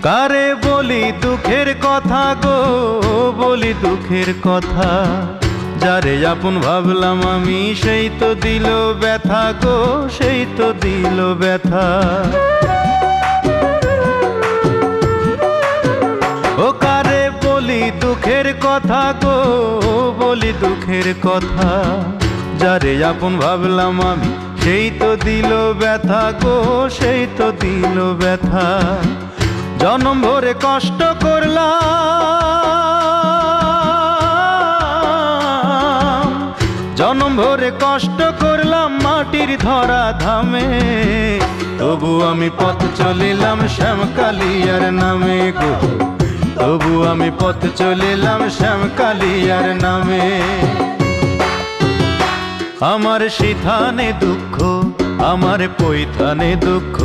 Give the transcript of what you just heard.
কারে বলি দুঃখের কথা গো, বলি দুঃখের কথা। যারে আপন ভাবলাম আমি সেই তো দিল ব্যথা গো, সেই তো দিল ব্যথা। ও কারে বলি দুঃখের কথা গো, বলি দুঃখের কথা। যারে আপন ভাবলাম আমি সেই তো দিল ব্যথা গো, সেই তো দিল ব্যথা। জনম ভরে কষ্ট করলাম, জনম ভরে কষ্ট করলাম মাটির ধরা ধামে। তবু আমি পথ চলিলাম শ্যামকালিয়ার নামে গো, তবু আমি পথ চলিলাম শ্যামকালিয়ার নামে। আমার সিথানে দুঃখ, আমার পৈথানে দুঃখ,